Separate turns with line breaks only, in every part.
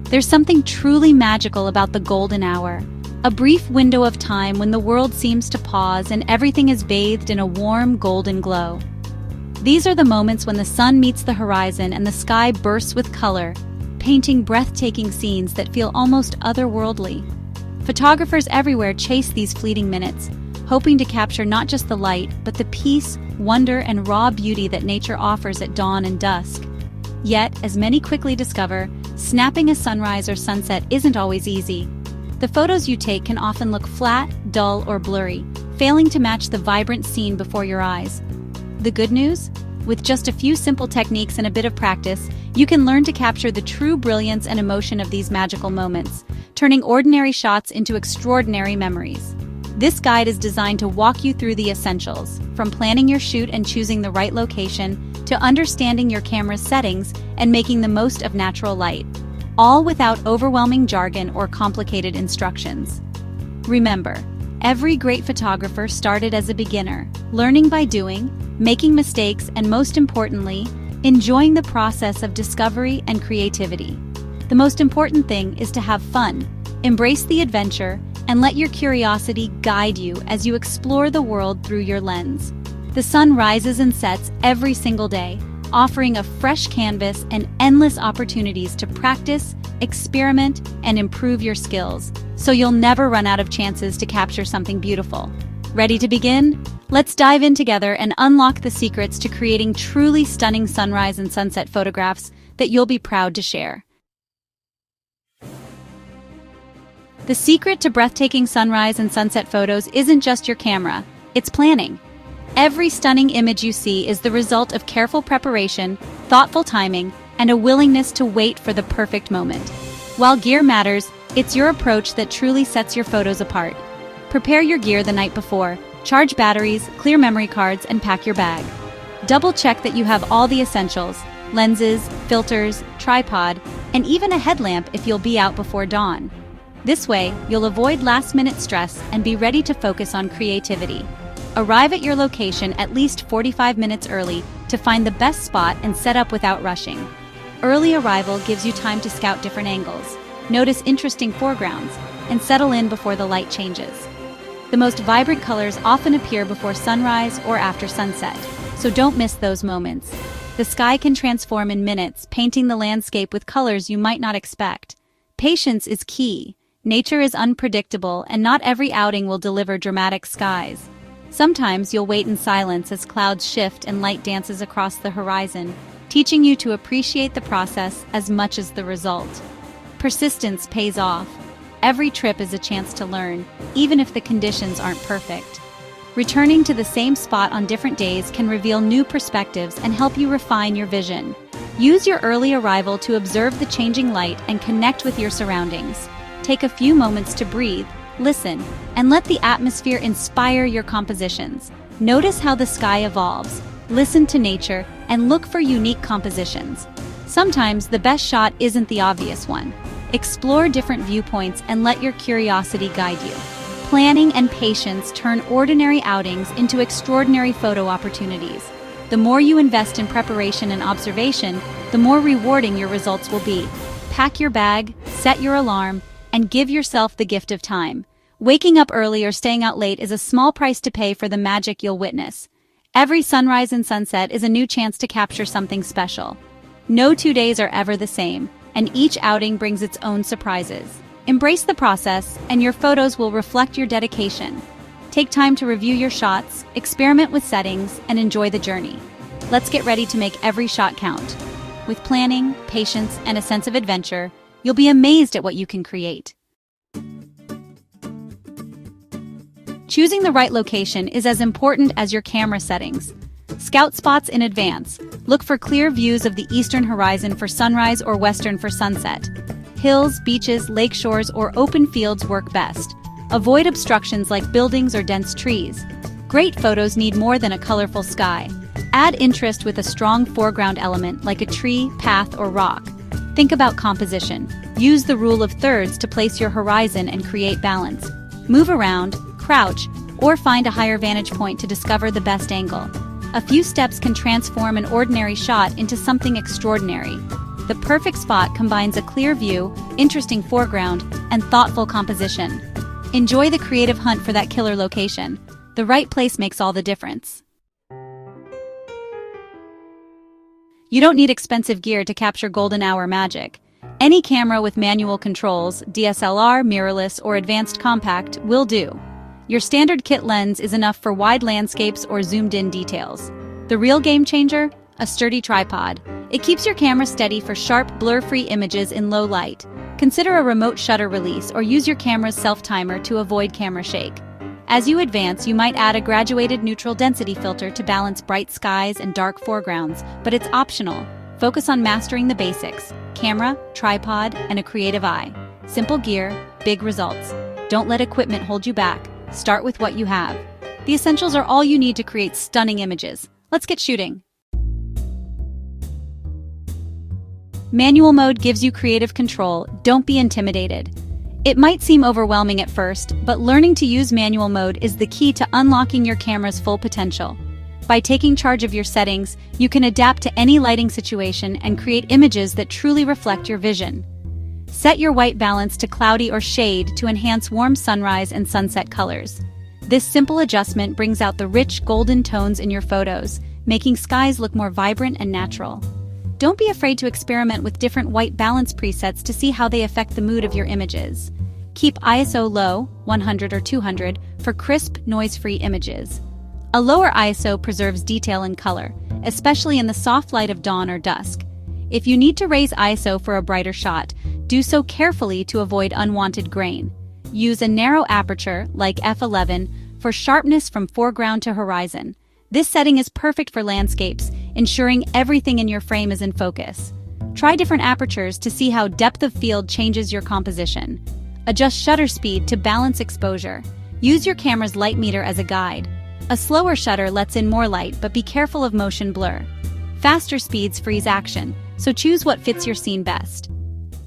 There's something truly magical about the golden hour, a brief window of time when the world seems to pause and everything is bathed in a warm golden glow. These are the moments when the sun meets the horizon and the sky bursts with color, painting breathtaking scenes that feel almost otherworldly. Photographers everywhere chase these fleeting minutes, hoping to capture not just the light, but the peace, wonder, and raw beauty that nature offers at dawn and dusk. Yet, as many quickly discover, snapping a sunrise or sunset isn't always easy. The photos you take can often look flat, dull, or blurry, failing to match the vibrant scene before your eyes. The good news? With just a few simple techniques and a bit of practice, you can learn to capture the true brilliance and emotion of these magical moments, turning ordinary shots into extraordinary memories. This guide is designed to walk you through the essentials, from planning your shoot and choosing the right location, to understanding your camera's settings and making the most of natural light, all without overwhelming jargon or complicated instructions. Remember, every great photographer started as a beginner, learning by doing, making mistakes, and most importantly, enjoying the process of discovery and creativity. The most important thing is to have fun, embrace the adventure, and let your curiosity guide you as you explore the world through your lens. The sun rises and sets every single day, offering a fresh canvas and endless opportunities to practice, experiment, and improve your skills, so you'll never run out of chances to capture something beautiful. Ready to begin? Let's dive in together and unlock the secrets to creating truly stunning sunrise and sunset photographs that you'll be proud to share. The secret to breathtaking sunrise and sunset photos isn't just your camera, it's planning. Every stunning image you see is the result of careful preparation, thoughtful timing, and a willingness to wait for the perfect moment. While gear matters, it's your approach that truly sets your photos apart. Prepare your gear the night before, charge batteries, clear memory cards, and pack your bag. Double-check that you have all the essentials: lenses, filters, tripod, and even a headlamp if you'll be out before dawn. This way, you'll avoid last-minute stress and be ready to focus on creativity. Arrive at your location at least 45 minutes early to find the best spot and set up without rushing. Early arrival gives you time to scout different angles, notice interesting foregrounds, and settle in before the light changes. The most vibrant colors often appear before sunrise or after sunset, so don't miss those moments. The sky can transform in minutes, painting the landscape with colors you might not expect. Patience is key. Nature is unpredictable, and not every outing will deliver dramatic skies. Sometimes you'll wait in silence as clouds shift and light dances across the horizon, teaching you to appreciate the process as much as the result. Persistence pays off. Every trip is a chance to learn, even if the conditions aren't perfect. Returning to the same spot on different days can reveal new perspectives and help you refine your vision. Use your early arrival to observe the changing light and connect with your surroundings. Take a few moments to breathe, listen, and let the atmosphere inspire your compositions. Notice how the sky evolves, listen to nature, and look for unique compositions. Sometimes the best shot isn't the obvious one. Explore different viewpoints and let your curiosity guide you. Planning and patience turn ordinary outings into extraordinary photo opportunities. The more you invest in preparation and observation, the more rewarding your results will be. Pack your bag, set your alarm, and give yourself the gift of time. Waking up early or staying out late is a small price to pay for the magic you'll witness. Every sunrise and sunset is a new chance to capture something special. No 2 days are ever the same, and each outing brings its own surprises. Embrace the process, and your photos will reflect your dedication. Take time to review your shots, experiment with settings, and enjoy the journey. Let's get ready to make every shot count. With planning, patience, and a sense of adventure, you'll be amazed at what you can create. Choosing the right location is as important as your camera settings. Scout spots in advance. Look for clear views of the eastern horizon for sunrise or western for sunset. Hills, beaches, lake shores, or open fields work best. Avoid obstructions like buildings or dense trees. Great photos need more than a colorful sky. Add interest with a strong foreground element like a tree, path, or rock. Think about composition. Use the rule of thirds to place your horizon and create balance. Move around, crouch, or find a higher vantage point to discover the best angle. A few steps can transform an ordinary shot into something extraordinary. The perfect spot combines a clear view, interesting foreground, and thoughtful composition. Enjoy the creative hunt for that killer location. The right place makes all the difference. You don't need expensive gear to capture golden hour magic. Any camera with manual controls, DSLR, mirrorless, or advanced compact, will do. Your standard kit lens is enough for wide landscapes or zoomed-in details. The real game changer? A sturdy tripod. It keeps your camera steady for sharp, blur-free images in low light. Consider a remote shutter release or use your camera's self-timer to avoid camera shake. As you advance, you might add a graduated neutral density filter to balance bright skies and dark foregrounds, but it's optional. Focus on mastering the basics: camera, tripod, and a creative eye. Simple gear, big results. Don't let equipment hold you back. Start with what you have. The essentials are all you need to create stunning images. Let's get shooting. Manual mode gives you creative control. Don't be intimidated. It might seem overwhelming at first, but learning to use manual mode is the key to unlocking your camera's full potential. By taking charge of your settings, you can adapt to any lighting situation and create images that truly reflect your vision. Set your white balance to cloudy or shade to enhance warm sunrise and sunset colors. This simple adjustment brings out the rich golden tones in your photos, making skies look more vibrant and natural. Don't be afraid to experiment with different white balance presets to see how they affect the mood of your images. Keep ISO low, 100 or 200, for crisp, noise-free images. A lower ISO preserves detail and color, especially in the soft light of dawn or dusk. If you need to raise ISO for a brighter shot, do so carefully to avoid unwanted grain. Use a narrow aperture, like f11, for sharpness from foreground to horizon. This setting is perfect for landscapes, ensuring everything in your frame is in focus. Try different apertures to see how depth of field changes your composition. Adjust shutter speed to balance exposure. Use your camera's light meter as a guide. A slower shutter lets in more light, but be careful of motion blur. Faster speeds freeze action, so choose what fits your scene best.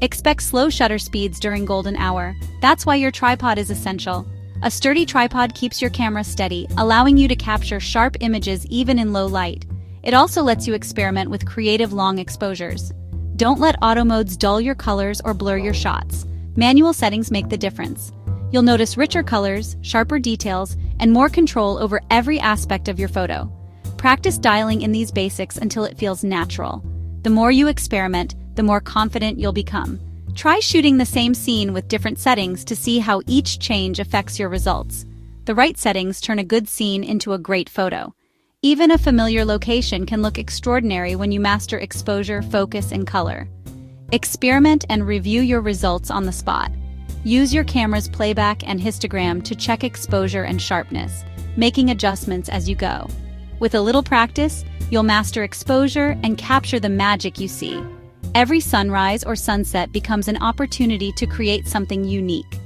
Expect slow shutter speeds during golden hour. That's why your tripod is essential. A sturdy tripod keeps your camera steady, allowing you to capture sharp images even in low light. It also lets you experiment with creative long exposures. Don't let auto modes dull your colors or blur your shots. Manual settings make the difference. You'll notice richer colors, sharper details, and more control over every aspect of your photo. Practice dialing in these basics until it feels natural. The more you experiment, the more confident you'll become. Try shooting the same scene with different settings to see how each change affects your results. The right settings turn a good scene into a great photo. Even a familiar location can look extraordinary when you master exposure, focus, and color. Experiment and review your results on the spot. Use your camera's playback and histogram to check exposure and sharpness, making adjustments as you go. With a little practice, you'll master exposure and capture the magic you see. Every sunrise or sunset becomes an opportunity to create something unique.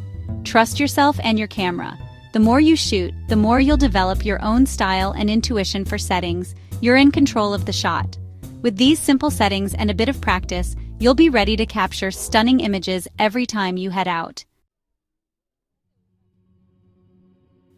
Trust yourself and your camera. The more you shoot, the more you'll develop your own style and intuition for settings. You're in control of the shot. With these simple settings and a bit of practice, you'll be ready to capture stunning images every time you head out.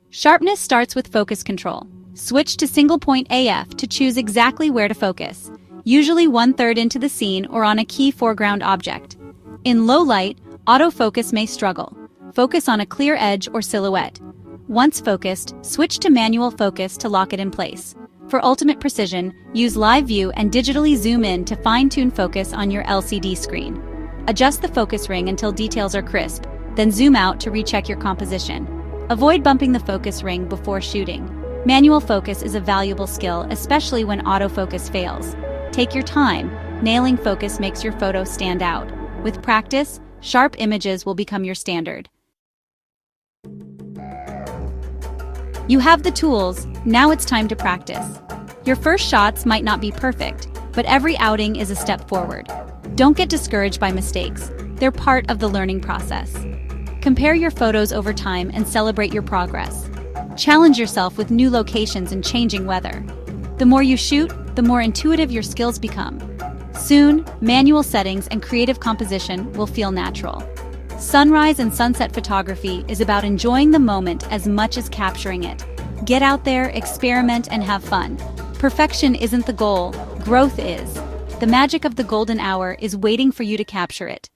Sharpness starts with focus control. Switch to single point AF to choose exactly where to focus, usually 1/3 into the scene or on a key foreground object. In low light, autofocus may struggle. Focus on a clear edge or silhouette. Once focused, switch to manual focus to lock it in place. For ultimate precision, use live view and digitally zoom in to fine-tune focus on your LCD screen. Adjust the focus ring until details are crisp, then zoom out to recheck your composition. Avoid bumping the focus ring before shooting. Manual focus is a valuable skill, especially when autofocus fails. Take your time. Nailing focus makes your photo stand out. With practice, sharp images will become your standard. You have the tools, now it's time to practice. Your first shots might not be perfect, but every outing is a step forward. Don't get discouraged by mistakes. They're part of the learning process. Compare your photos over time and celebrate your progress. Challenge yourself with new locations and changing weather. The more you shoot, the more intuitive your skills become. Soon, manual settings and creative composition will feel natural. Sunrise and sunset photography is about enjoying the moment as much as capturing it. Get out there, experiment, and have fun. Perfection isn't the goal, growth is. The magic of the golden hour is waiting for you to capture it.